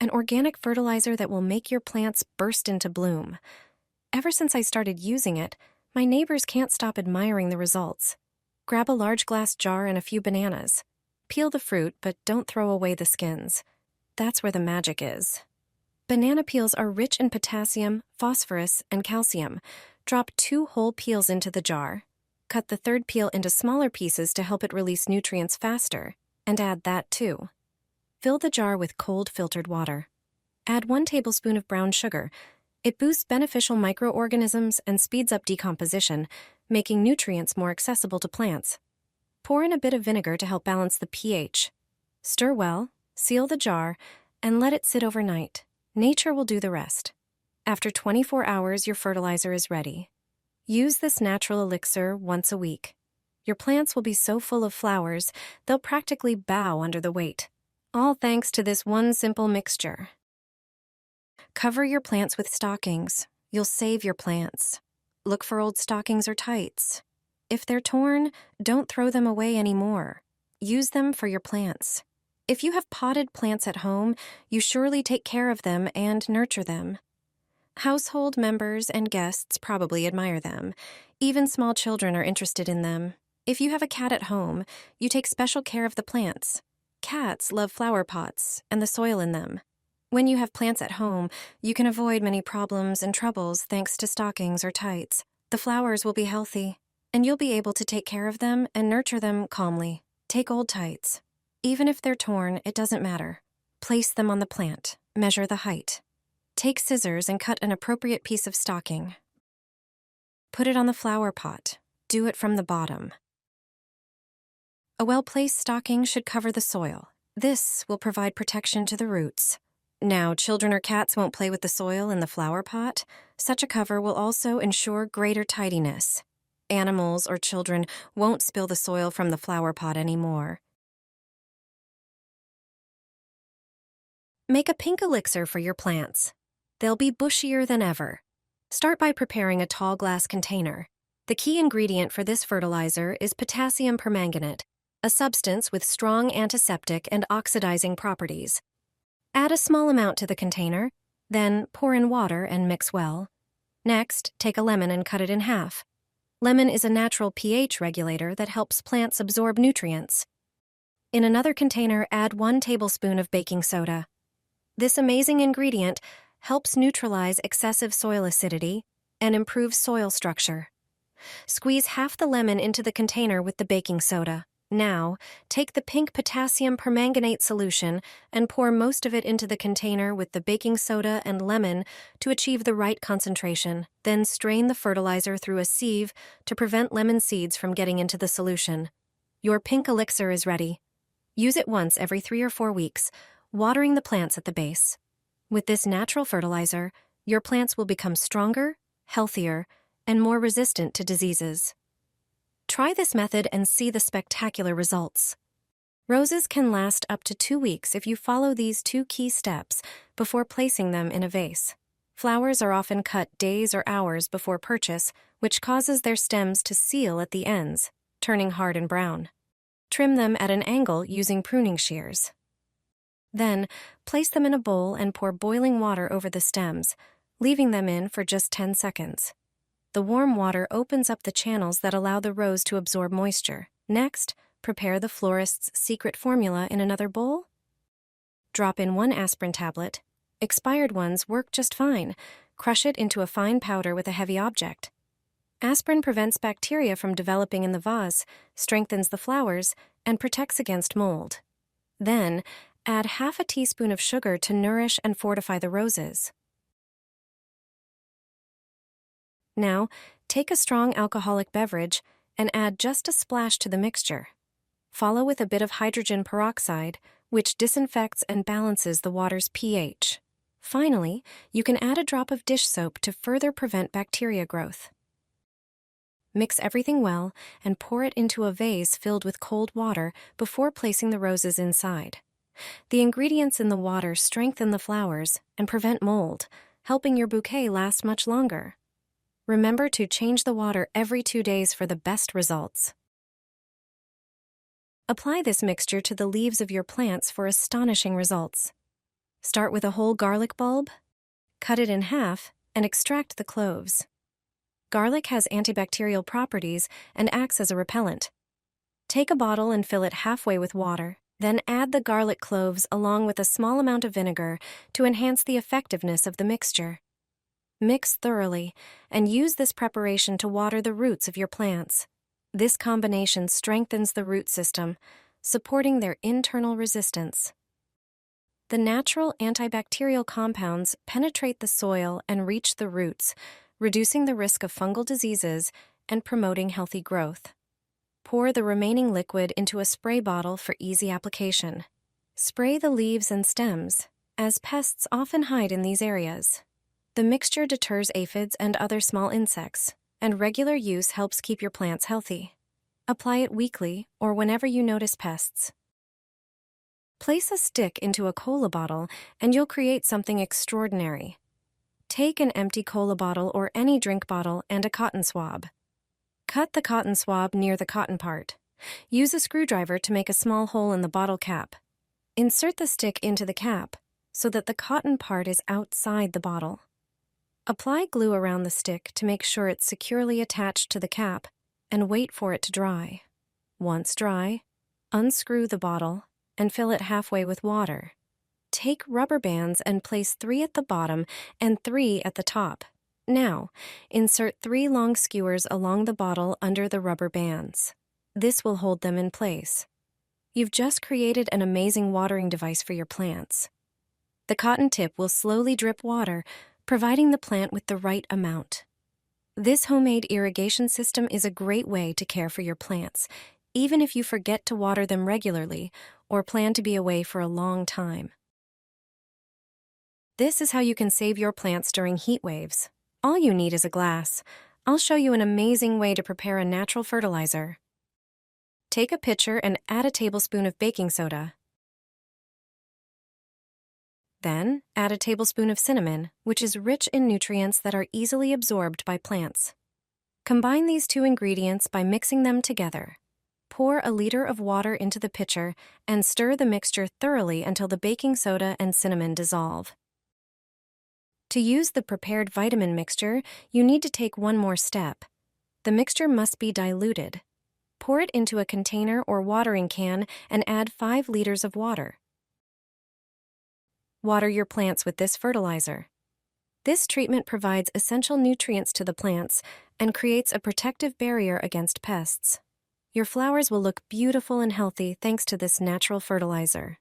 an organic fertilizer that will make your plants burst into bloom. Ever since I started using it, my neighbors can't stop admiring the results. Grab a large glass jar and a few bananas. Peel the fruit, but don't throw away the skins. That's where the magic is. Banana peels are rich in potassium, phosphorus, and calcium. Drop 2 whole peels into the jar. Cut the third peel into smaller pieces to help it release nutrients faster, and add that too. Fill the jar with cold filtered water. Add 1 tablespoon of brown sugar. It boosts beneficial microorganisms and speeds up decomposition, making nutrients more accessible to plants. Pour in a bit of vinegar to help balance the pH. Stir well, seal the jar, and let it sit overnight. Nature will do the rest. After 24 hours, your fertilizer is ready. Use this natural elixir once a week. Your plants will be so full of flowers, they'll practically bow under the weight. All thanks to this one simple mixture. Cover your plants with stockings. You'll save your plants. Look for old stockings or tights. If they're torn, don't throw them away anymore. Use them for your plants. If you have potted plants at home, you surely take care of them and nurture them. Household members and guests probably admire them. Even small children are interested in them. If you have a cat at home, you take special care of the plants. Cats love flower pots and the soil in them. When you have plants at home, you can avoid many problems and troubles thanks to stockings or tights. The flowers will be healthy, and you'll be able to take care of them and nurture them calmly. Take old tights. Even if they're torn, it doesn't matter. Place them on the plant. Measure the height. Take scissors and cut an appropriate piece of stocking. Put it on the flower pot. Do it from the bottom. A well-placed stocking should cover the soil. This will provide protection to the roots. Now, children or cats won't play with the soil in the flower pot. Such a cover will also ensure greater tidiness. Animals or children won't spill the soil from the flower pot anymore. Make a pink elixir for your plants. They'll be bushier than ever. Start by preparing a tall glass container. The key ingredient for this fertilizer is potassium permanganate, a substance with strong antiseptic and oxidizing properties. Add a small amount to the container, then pour in water and mix well. Next, take a lemon and cut it in half. Lemon is a natural pH regulator that helps plants absorb nutrients. In another container, add 1 tablespoon of baking soda. This amazing ingredient helps neutralize excessive soil acidity and improve soil structure. Squeeze half the lemon into the container with the baking soda. Now, take the pink potassium permanganate solution and pour most of it into the container with the baking soda and lemon to achieve the right concentration. Then strain the fertilizer through a sieve to prevent lemon seeds from getting into the solution. Your pink elixir is ready. Use it once every 3 or 4 weeks, watering the plants at the base. With this natural fertilizer, your plants will become stronger, healthier, and more resistant to diseases. Try this method and see the spectacular results. Roses can last up to 2 weeks if you follow these 2 key steps before placing them in a vase. Flowers are often cut days or hours before purchase, which causes their stems to seal at the ends, turning hard and brown. Trim them at an angle using pruning shears. Then, place them in a bowl and pour boiling water over the stems, leaving them in for just 10 seconds. The warm water opens up the channels that allow the rose to absorb moisture. Next, prepare the florist's secret formula in another bowl. Drop in 1 aspirin tablet. Expired ones work just fine. Crush it into a fine powder with a heavy object. Aspirin prevents bacteria from developing in the vase, strengthens the flowers, and protects against mold. Then, add half a teaspoon of sugar to nourish and fortify the roses. Now, take a strong alcoholic beverage and add just a splash to the mixture. Follow with a bit of hydrogen peroxide, which disinfects and balances the water's pH. Finally, you can add a drop of dish soap to further prevent bacteria growth. Mix everything well and pour it into a vase filled with cold water before placing the roses inside. The ingredients in the water strengthen the flowers and prevent mold, helping your bouquet last much longer. Remember to change the water every 2 days for the best results. Apply this mixture to the leaves of your plants for astonishing results. Start with a whole garlic bulb, cut it in half, and extract the cloves. Garlic has antibacterial properties and acts as a repellent. Take a bottle and fill it halfway with water, then add the garlic cloves along with a small amount of vinegar to enhance the effectiveness of the mixture. Mix thoroughly and use this preparation to water the roots of your plants. This combination strengthens the root system, supporting their internal resistance. The natural antibacterial compounds penetrate the soil and reach the roots, reducing the risk of fungal diseases and promoting healthy growth. Pour the remaining liquid into a spray bottle for easy application. Spray the leaves and stems, as pests often hide in these areas. The mixture deters aphids and other small insects, and regular use helps keep your plants healthy. Apply it weekly or whenever you notice pests. Place a stick into a cola bottle and you'll create something extraordinary. Take an empty cola bottle or any drink bottle and a cotton swab. Cut the cotton swab near the cotton part. Use a screwdriver to make a small hole in the bottle cap. Insert the stick into the cap so that the cotton part is outside the bottle. Apply glue around the stick to make sure it's securely attached to the cap and wait for it to dry. Once dry, unscrew the bottle and fill it halfway with water. Take rubber bands and place 3 at the bottom and 3 at the top. Now, insert 3 long skewers along the bottle under the rubber bands. This will hold them in place. You've just created an amazing watering device for your plants. The cotton tip will slowly drip water, providing the plant with the right amount. This homemade irrigation system is a great way to care for your plants, even if you forget to water them regularly or plan to be away for a long time. This is how you can save your plants during heat waves. All you need is a glass. I'll show you an amazing way to prepare a natural fertilizer. Take a pitcher and add a tablespoon of baking soda. Then, add a tablespoon of cinnamon, which is rich in nutrients that are easily absorbed by plants. Combine these 2 ingredients by mixing them together. Pour a liter of water into the pitcher and stir the mixture thoroughly until the baking soda and cinnamon dissolve. To use the prepared vitamin mixture, you need to take one more step. The mixture must be diluted. Pour it into a container or watering can and add 5 liters of water. Water your plants with this fertilizer. This treatment provides essential nutrients to the plants and creates a protective barrier against pests. Your flowers will look beautiful and healthy thanks to this natural fertilizer.